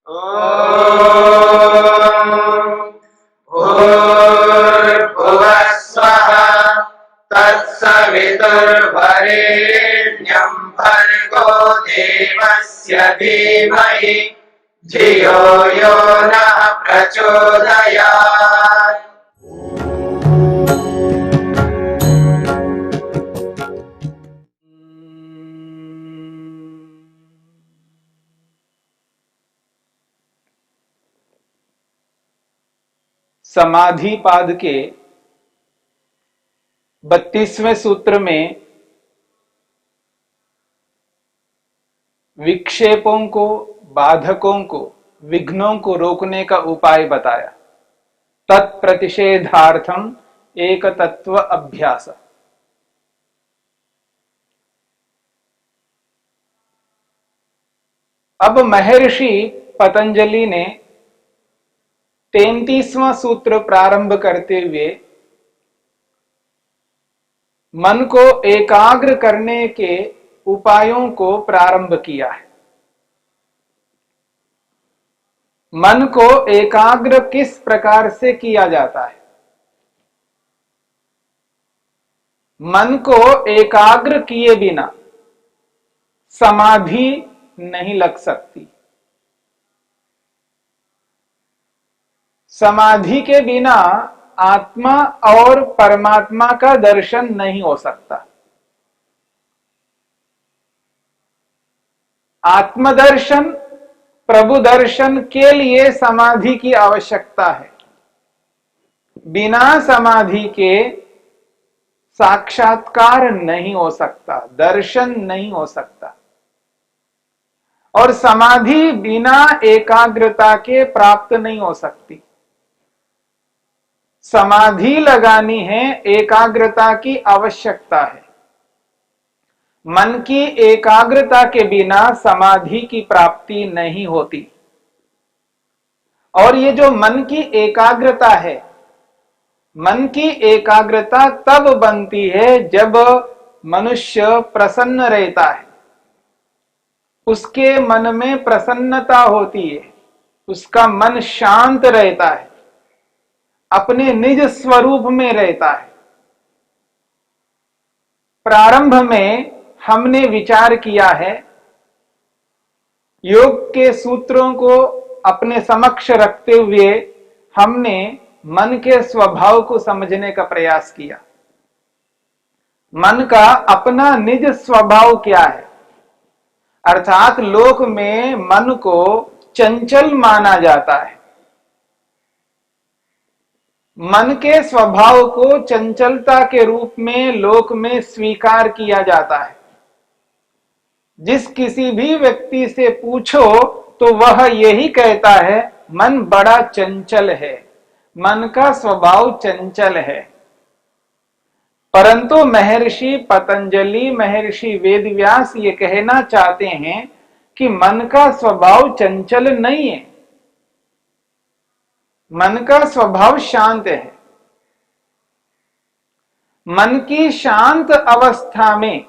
भूर्भुवः स्वः तत्सवितुर्वरेण्यं भर्गो देवस्य धीमहि धियो यो नः प्रचोदयात्। समाधि पाद के 32वें सूत्र में विक्षेपों को, बाधकों को, विघ्नों को रोकने का उपाय बताया। तत्प्रतिषेधार्थम एक तत्व अभ्यास। अब महर्षि पतंजलि ने 33वां सूत्र प्रारंभ करते हुए मन को एकाग्र करने के उपायों को प्रारंभ किया है। मन को एकाग्र किस प्रकार से किया जाता है? मन को एकाग्र किए बिना समाधि नहीं लग सकती। समाधि के बिना आत्मा और परमात्मा का दर्शन नहीं हो सकता। आत्मदर्शन, प्रभु दर्शन के लिए समाधि की आवश्यकता है। बिना समाधि के साक्षात्कार नहीं हो सकता, दर्शन नहीं हो सकता। और समाधि बिना एकाग्रता के प्राप्त नहीं हो सकती। समाधि लगानी है, एकाग्रता की आवश्यकता है। मन की एकाग्रता के बिना समाधि की प्राप्ति नहीं होती। और ये जो मन की एकाग्रता है, मन की एकाग्रता तब बनती है जब मनुष्य प्रसन्न रहता है, उसके मन में प्रसन्नता होती है, उसका मन शांत रहता है, अपने निज स्वरूप में रहता है। प्रारंभ में हमने विचार किया है, योग के सूत्रों को अपने समक्ष रखते हुए हमने मन के स्वभाव को समझने का प्रयास किया। मन का अपना निज स्वभाव क्या है? अर्थात लोक में मन को चंचल माना जाता है। मन के स्वभाव को चंचलता के रूप में लोक में स्वीकार किया जाता है। जिस किसी भी व्यक्ति से पूछो तो वह यही कहता है, मन बड़ा चंचल है, मन का स्वभाव चंचल है। परंतु महर्षि पतंजलि, महर्षि वेदव्यास ये कहना चाहते हैं कि मन का स्वभाव चंचल नहीं है, मन का स्वभाव शांत है। मन की शांत अवस्था में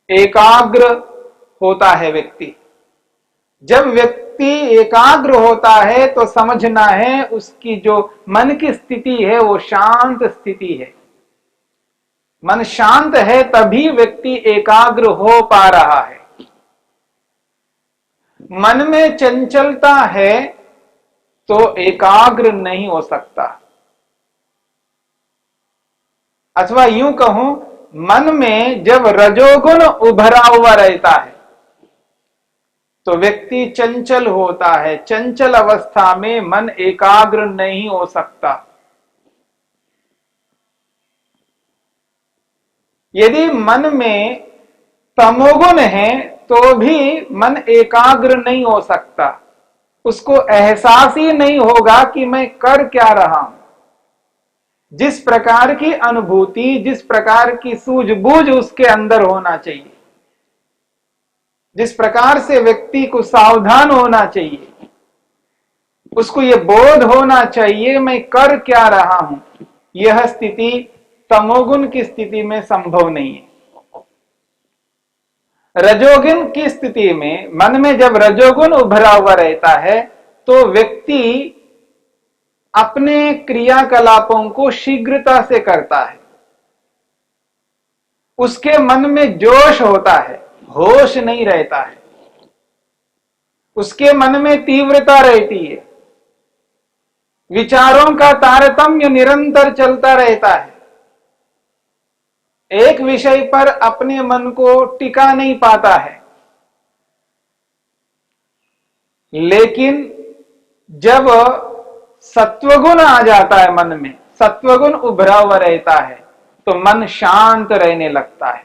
एकाग्र होता है व्यक्ति। जब व्यक्ति एकाग्र होता है तो समझना है उसकी जो मन की स्थिति है वो शांत स्थिति है। मन शांत है तभी व्यक्ति एकाग्र हो पा रहा है। मन में चंचलता है तो एकाग्र नहीं हो सकता। अथवा यूं कहूं, मन में जब रजोगुण उभरा हुआ रहता है तो व्यक्ति चंचल होता है। चंचल अवस्था में मन एकाग्र नहीं हो सकता। यदि मन में तमोगुण है तो भी मन एकाग्र नहीं हो सकता। उसको एहसास ही नहीं होगा कि मैं कर क्या रहा हूं। जिस प्रकार की अनुभूति, जिस प्रकार की सूझबूझ उसके अंदर होना चाहिए, जिस प्रकार से व्यक्ति को सावधान होना चाहिए, उसको यह बोध होना चाहिए मैं कर क्या रहा हूं, यह स्थिति तमोगुण की स्थिति में संभव नहीं है। रजोगुण की स्थिति में, मन में जब रजोगुण उभरा हुआ रहता है तो व्यक्ति अपने क्रियाकलापों को शीघ्रता से करता है, उसके मन में जोश होता है, होश नहीं रहता है, उसके मन में तीव्रता रहती है, विचारों का तारतम्य निरंतर चलता रहता है, एक विषय पर अपने मन को टिका नहीं पाता है। लेकिन जब सत्वगुण आ जाता है मन में, सत्वगुण उभरा हुआ रहता है, तो मन शांत रहने लगता है।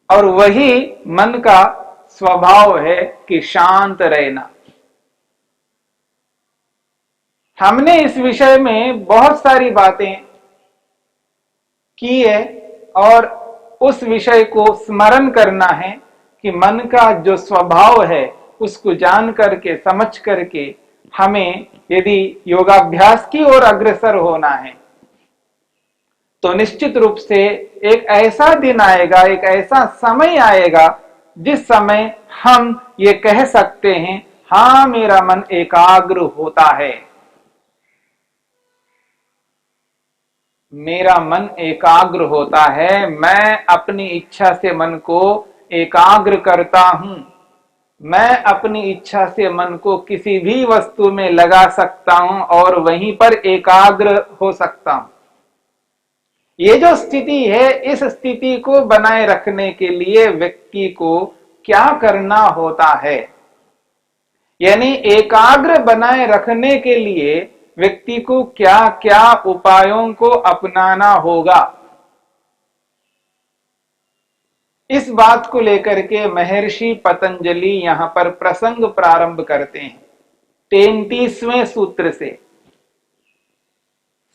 और वही मन का स्वभाव है कि शांत रहना। हमने इस विषय में बहुत सारी बातें की है और उस विषय को स्मरण करना है कि मन का जो स्वभाव है उसको जान करके, समझ करके हमें यदि योगाभ्यास की ओर अग्रसर होना है तो निश्चित रूप से एक ऐसा दिन आएगा, एक ऐसा समय आएगा जिस समय हम ये कह सकते हैं, हां मेरा मन एकाग्र होता है, मेरा मन एकाग्र होता है, मैं अपनी इच्छा से मन को एकाग्र करता हूं, मैं अपनी इच्छा से मन को किसी भी वस्तु में लगा सकता हूं और वहीं पर एकाग्र हो सकता हूं। ये जो स्थिति है, इस स्थिति को बनाए रखने के लिए व्यक्ति को क्या करना होता है, यानी एकाग्र बनाए रखने के लिए व्यक्ति को क्या क्या उपायों को अपनाना होगा, इस बात को लेकर के महर्षि पतंजलि यहां पर प्रसंग प्रारंभ करते हैं 33वें सूत्र से।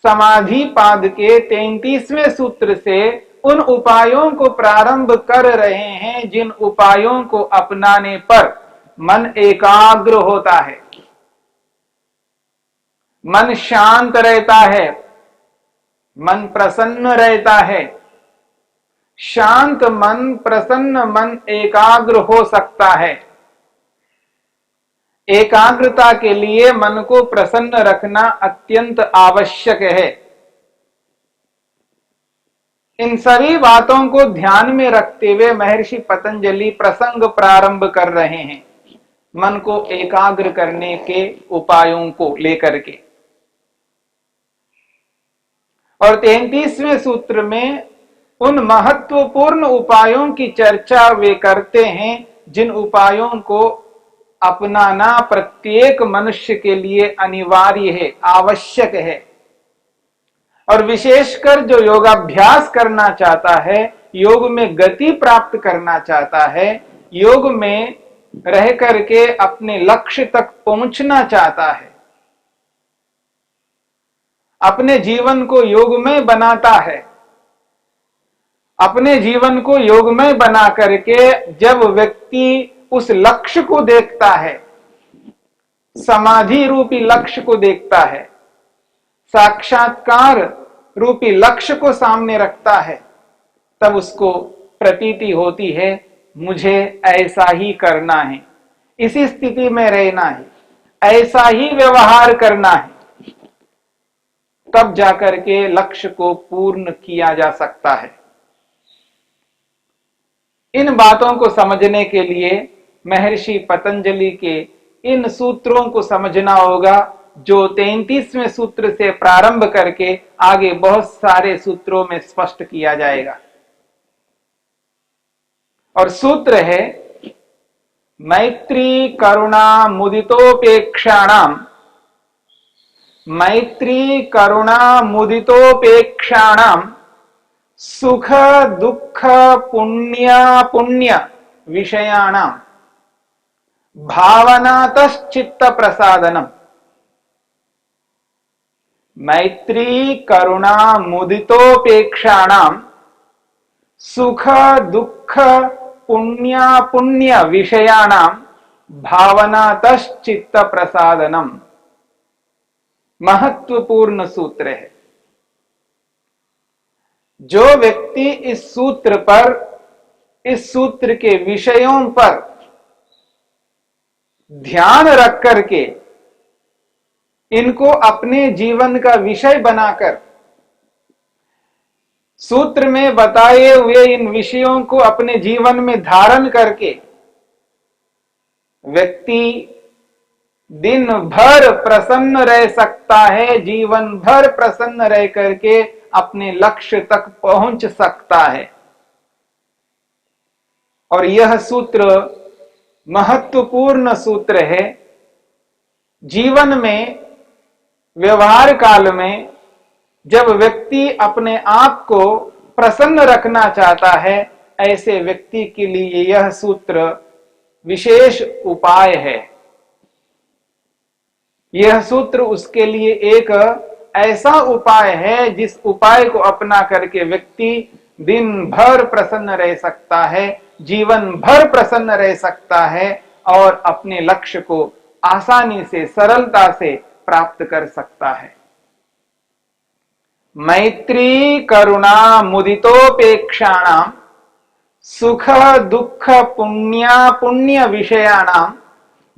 समाधि पाद के 33वें सूत्र से उन उपायों को प्रारंभ कर रहे हैं जिन उपायों को अपनाने पर मन एकाग्र होता है, मन शांत रहता है, मन प्रसन्न रहता है। शांत मन, प्रसन्न मन एकाग्र हो सकता है। एकाग्रता के लिए मन को प्रसन्न रखना अत्यंत आवश्यक है। इन सभी बातों को ध्यान में रखते हुए महर्षि पतंजलि प्रसंग प्रारंभ कर रहे हैं मन को एकाग्र करने के उपायों को लेकर के। और 33वें सूत्र में उन महत्वपूर्ण उपायों की चर्चा वे करते हैं जिन उपायों को अपनाना प्रत्येक मनुष्य के लिए अनिवार्य है, आवश्यक है। और विशेषकर जो योगाभ्यास करना चाहता है, योग में गति प्राप्त करना चाहता है, योग में रह करके अपने लक्ष्य तक पहुंचना चाहता है, अपने जीवन को योगमय बनाता है, अपने जीवन को योगमय बना करके जब व्यक्ति उस लक्ष्य को देखता है, समाधि रूपी लक्ष्य को देखता है, साक्षात्कार रूपी लक्ष्य को सामने रखता है, तब उसको प्रतीति होती है मुझे ऐसा ही करना है, इसी स्थिति में रहना है, ऐसा ही व्यवहार करना है। तब जाकर के लक्ष्य को पूर्ण किया जा सकता है। इन बातों को समझने के लिए महर्षि पतंजलि के इन सूत्रों को समझना होगा जो 33वें सूत्र से प्रारंभ करके आगे बहुत सारे सूत्रों में स्पष्ट किया जाएगा। और सूत्र है मैत्री करुणा मुदितोपेक्षाणाम, मैत्री करुणा मुदितोपेक्षाणाम सुख दुख पुण्य विषयाणाम भावनातश्चित्त प्रसादनम। मैत्री करुणा मुदितोपेक्षाणाम सुख दुख पुण्य विषयाणाम भावनातश्चित्त प्रसादनम। महत्वपूर्ण सूत्र है। जो व्यक्ति इस सूत्र पर इस सूत्र के विषयों पर ध्यान रख करके इनको अपने जीवन का विषय बनाकर सूत्र में बताए हुए इन विषयों को अपने जीवन में धारण करके व्यक्ति दिन भर प्रसन्न रह सकता है, जीवन भर प्रसन्न रह करके अपने लक्ष्य तक पहुंच सकता है। और यह सूत्र महत्वपूर्ण सूत्र है। जीवन में, व्यवहार काल में जब व्यक्ति अपने आप को प्रसन्न रखना चाहता है, ऐसे व्यक्ति के लिए यह सूत्र विशेष उपाय है। यह सूत्र उसके लिए एक ऐसा उपाय है जिस उपाय को अपना करके व्यक्ति दिन भर प्रसन्न रह सकता है, जीवन भर प्रसन्न रह सकता है और अपने लक्ष्य को आसानी से, सरलता से प्राप्त कर सकता है। मैत्री करुणा मुदितोपेक्षाणाम सुख दुख पुण्य विषयाणाम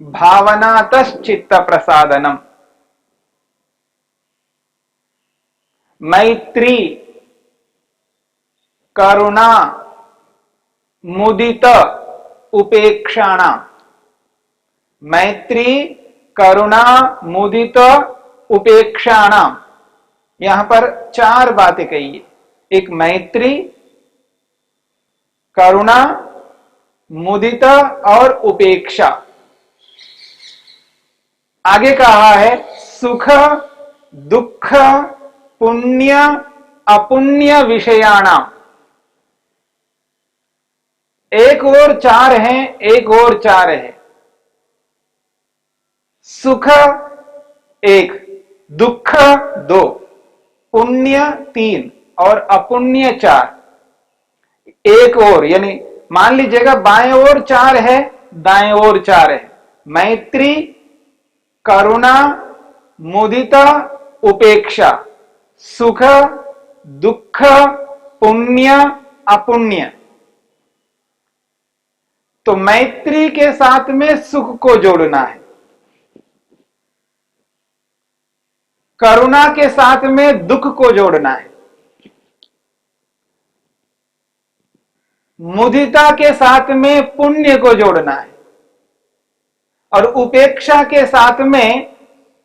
भावनातश्चित्त प्रसादनम। मैत्री करुणा मुदित उपेक्षाणाम। मैत्री करुणा मुदित उपेक्षाणाम, यहां पर चार बातें कही है। एक मैत्री, करुणा, मुदित और उपेक्षा। आगे कहा है सुख दुख पुण्य अपुण्य विषयाणाम। एक और चार हैं, एक और चार है। सुख एक, दुख दो, पुण्य तीन और अपुण्य चार। एक और, यानी मान लीजिएगा बाएं ओर चार है, दाएं ओर चार है। मैत्री करुणा मुदिता उपेक्षा, सुख दुख पुण्य अपुण्य। तो मैत्री के साथ में सुख को जोड़ना है, करुणा के साथ में दुख को जोड़ना है, मुदिता के साथ में पुण्य को जोड़ना है और उपेक्षा के साथ में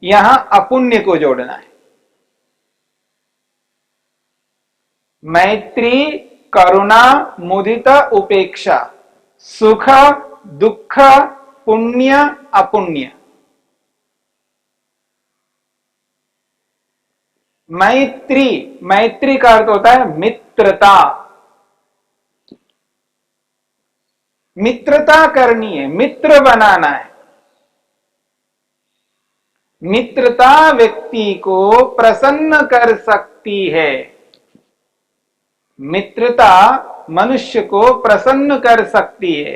यहां अपुण्य को जोड़ना है। मैत्री करुणा मुदिता उपेक्षा, सुख दुख पुण्य अपुण्य। मैत्री, मैत्री का अर्थ होता है मित्रता। मित्रता करनी है, मित्र बनाना है। मित्रता व्यक्ति को प्रसन्न कर सकती है। मित्रता मनुष्य को प्रसन्न कर सकती है।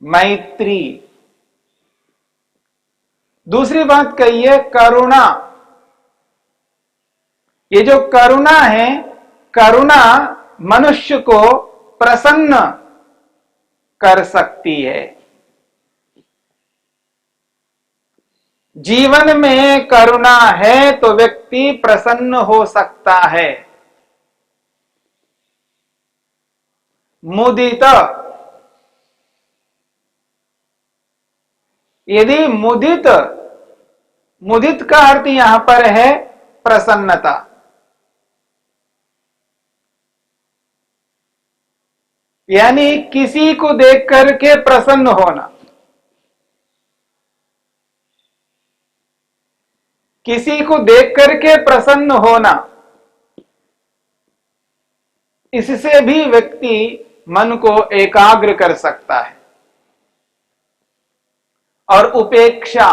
मैत्री। दूसरी बात कही है करुणा। ये जो करुणा है, करुणा मनुष्य को प्रसन्न कर सकती है। जीवन में करुणा है तो व्यक्ति प्रसन्न हो सकता है। मुदित, यदि मुदित, मुदित का अर्थ यहां पर है प्रसन्नता। यानी किसी को देख करके प्रसन्न होना, किसी को देख करके प्रसन्न होना, इससे भी व्यक्ति मन को एकाग्र कर सकता है। और उपेक्षा,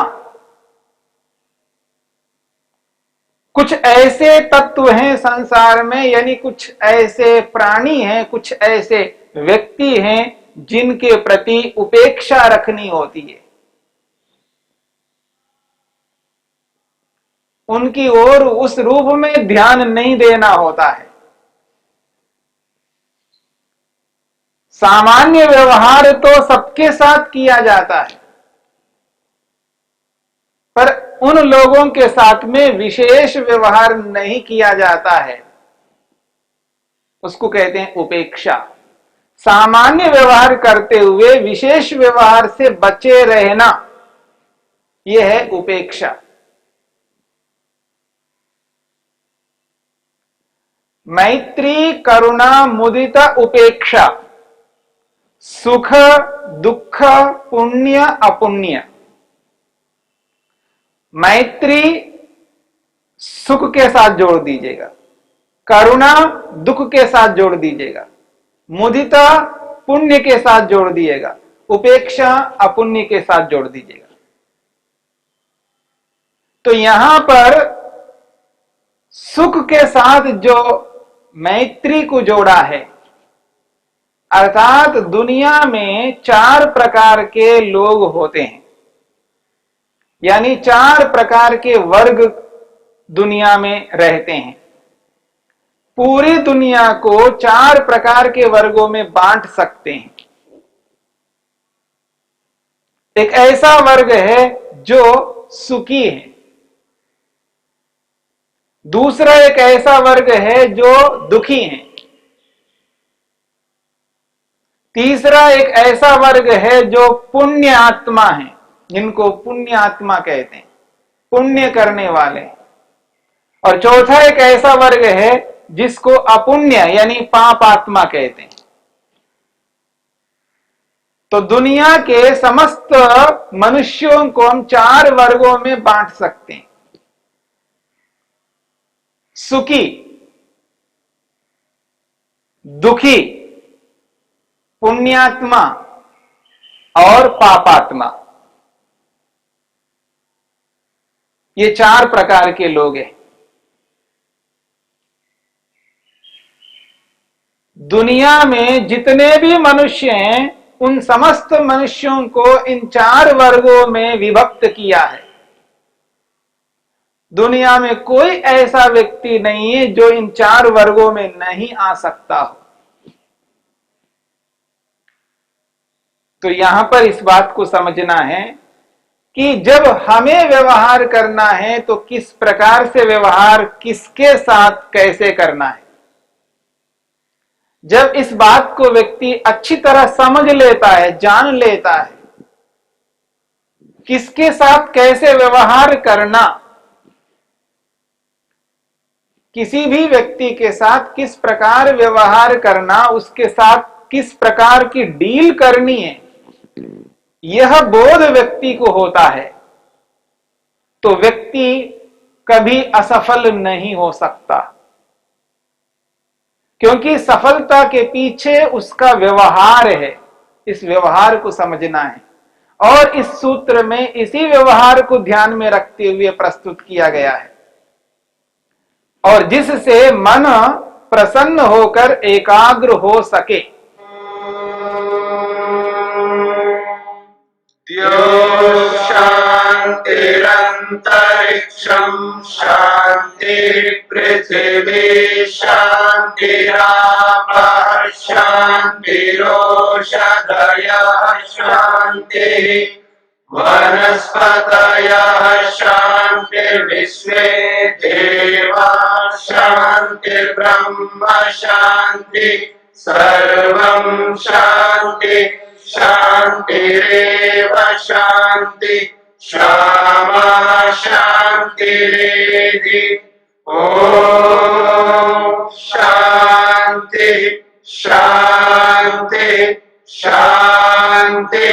कुछ ऐसे तत्व हैं संसार में, यानी कुछ ऐसे प्राणी हैं, कुछ ऐसे व्यक्ति हैं जिनके प्रति उपेक्षा रखनी होती है। उनकी ओर उस रूप में ध्यान नहीं देना होता है। सामान्य व्यवहार तो सबके साथ किया जाता है, पर उन लोगों के साथ में विशेष व्यवहार नहीं किया जाता है, उसको कहते हैं उपेक्षा। सामान्य व्यवहार करते हुए विशेष व्यवहार से बचे रहना, यह है उपेक्षा। मैत्री करुणा मुदिता उपेक्षा, सुख दुख पुण्य अपुण्य। मैत्री सुख के साथ जोड़ दीजिएगा, करुणा दुख के साथ जोड़ दीजिएगा, मुदिता पुण्य के साथ जोड़ दिएगा, उपेक्षा अपुण्य के साथ जोड़ दीजिएगा। तो यहां पर सुख के साथ जो मैत्री को जोड़ा है, अर्थात दुनिया में 4 प्रकार के लोग होते हैं, यानी 4 प्रकार के वर्ग दुनिया में रहते हैं। पूरी दुनिया को 4 प्रकार के वर्गों में बांट सकते हैं। एक ऐसा वर्ग है जो सुखी है, दूसरा एक ऐसा वर्ग है जो दुखी है, तीसरा एक ऐसा वर्ग है जो पुण्य आत्मा है, जिनको पुण्य आत्मा कहते हैं, पुण्य करने वाले, और चौथा एक ऐसा वर्ग है जिसको अपुण्य यानी पाप आत्मा कहते हैं। तो दुनिया के समस्त मनुष्यों को हम 4 वर्गों में बांट सकते हैं, सुखी, दुखी, पुण्यात्मा और पापात्मा। ये 4 प्रकार के लोग हैं। दुनिया में जितने भी मनुष्य हैं, उन समस्त मनुष्यों को इन 4 वर्गों में विभक्त किया है। दुनिया में कोई ऐसा व्यक्ति नहीं है जो इन 4 वर्गों में नहीं आ सकता हो। तो यहां पर इस बात को समझना है कि जब हमें व्यवहार करना है तो किस प्रकार से व्यवहार किसके साथ कैसे करना है। जब इस बात को व्यक्ति अच्छी तरह समझ लेता है, जान लेता है, किसके साथ कैसे व्यवहार करना, किसी भी व्यक्ति के साथ किस प्रकार व्यवहार करना, उसके साथ किस प्रकार की डील करनी है, यह बोध व्यक्ति को होता है, तो व्यक्ति कभी असफल नहीं हो सकता, क्योंकि सफलता के पीछे उसका व्यवहार है। इस व्यवहार को समझना है, और इस सूत्र में इसी व्यवहार को ध्यान में रखते हुए प्रस्तुत किया गया है, और जिससे मन प्रसन्न होकर एकाग्र हो सके। शांतिरंतरिक्षं शांति पृथिवी शांतिरापः शांतिरोषधयः शांतिः वनस्पतयः शांतिर्विश्वे देवाः शांतिर्ब्रह्म शांति सर्वं शांति शांतिरेव शांति क्षमा शांतिरेधि। ओम शांति शांति शांति।